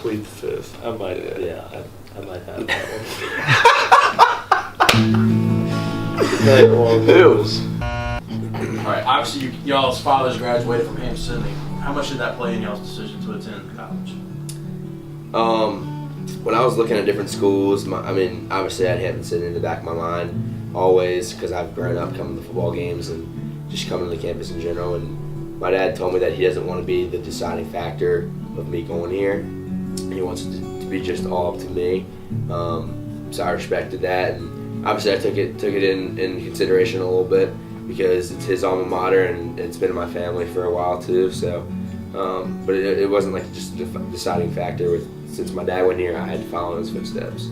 plead the fifth. I might, I might have that one. All right. Obviously, y'all's fathers graduated from Hampden-Sydney. How much did that play in y'all's decision to attend college? When I was looking at different schools, obviously I had Hampden-Sydney in the back of my mind always because I've grown up coming to football games and just coming to the campus in general. And my dad told me that he doesn't want to be the deciding factor of me going here. He wants it to be just all up to me. So I respected that, and obviously I took it in consideration a little bit because it's his alma mater and it's been in my family for a while too. So, but it wasn't like just a deciding factor. Since my dad went here, I had to follow in his footsteps.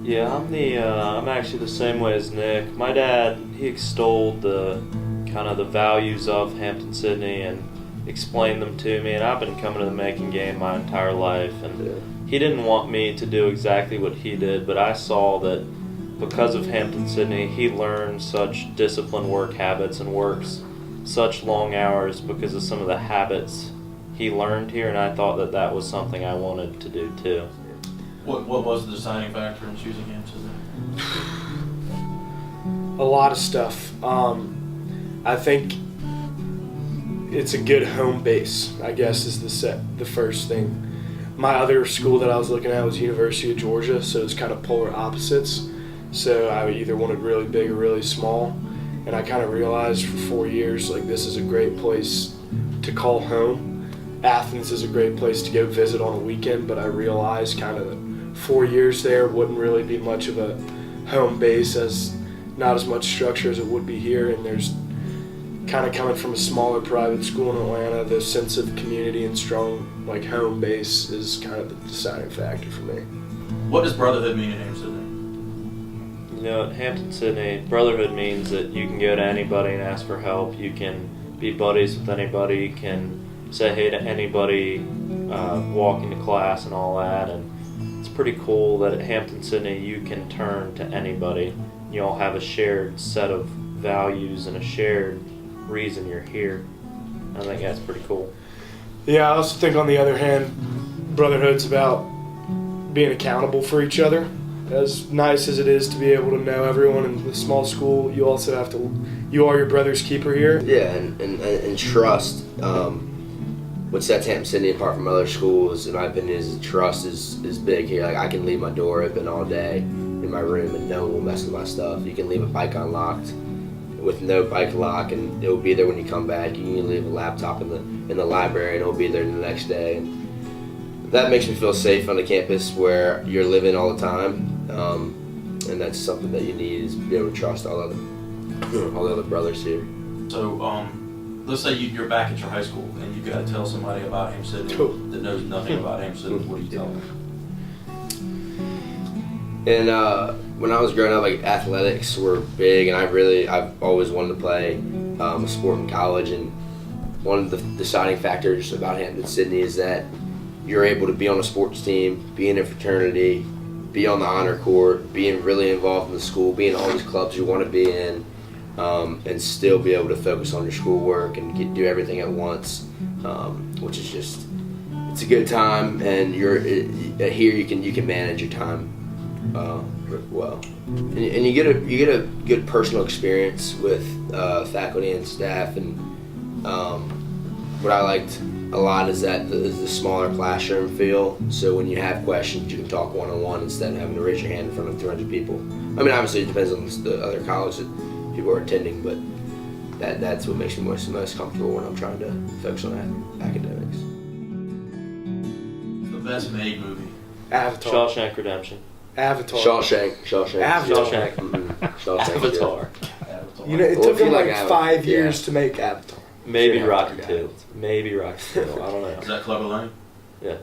Yeah, I'm actually the same way as Nick. My dad, he extolled the kind of the values of Hampden-Sydney and explained them to me, and I've been coming to the Macon game my entire life, and he didn't want me to do exactly what he did, but I saw that because of Hampden-Sydney, he learned such disciplined work habits and works such long hours because of some of the habits he learned here, and I thought that was something I wanted to do too. What was the deciding factor in choosing Hampden-Sydney? A lot of stuff. I think it's a good home base, I guess, is the first thing. My other school that I was looking at was University of Georgia, so it's kind of polar opposites. So I either wanted really big or really small, and I kind of realized for 4 years, like, this is a great place to call home. Athens is a great place to go visit on a weekend, but I realized kind of 4 years there wouldn't really be much of a home base, as not as much structure as it would be here, and there's kind of coming from a smaller private school in Atlanta, the sense of community and strong home base is kind of the deciding factor for me. What does brotherhood mean in Hampden-Sydney? You know, at Hampden-Sydney, brotherhood means that you can go to anybody and ask for help. You can be buddies with anybody. You can say hey to anybody, walk into class and all that. And it's pretty cool that at Hampden-Sydney you can turn to anybody. You all have a shared set of values and a shared reason you're here. I think that's pretty cool. Yeah, I also think on the other hand, brotherhood's about being accountable for each other. As nice as it is to be able to know everyone in the small school, you also have to, you are your brother's keeper here. Yeah, and trust. What sets Hampden-Sydney apart from other schools, in my opinion, is trust is big here. Like, I can leave my door open all day in my room and no one will mess with my stuff. You can leave a bike unlocked with no bike lock and it will be there when you come back. You can leave a laptop in the library and it will be there the next day. And that makes me feel safe on the campus where you're living all the time. And that's something that you need, is be able to trust all the other brothers here. So, let's say you're back at your high school and you got to tell somebody about Hampden-Sydney that knows nothing about Hampden-Sydney. What do you tell them? And when I was growing up, athletics were big, and I've always wanted to play a sport in college. And one of the deciding factors about Hampden-Sydney is that you're able to be on a sports team, be in a fraternity, be on the honor court, being really involved in the school, be in all these clubs you want to be in, and still be able to focus on your schoolwork and do everything at once, which is just, it's a good time. And here you can manage your time well, and you get a good personal experience with faculty and staff. And what I liked a lot is that the smaller classroom feel. So when you have questions, you can talk one-on-one instead of having to raise your hand in front of 300 people. I mean, obviously it depends on the other college that people are attending, but that's what makes me most comfortable when I'm trying to focus on academics. The best made movie? Avatar. Shawshank Redemption. Avatar. Shawshank. Avatar. Avatar. You know, it took them 5 years to make Avatar. Maybe Rocky 2. Maybe Rocky 2. I don't know. Is that Clubber Lane? Yeah.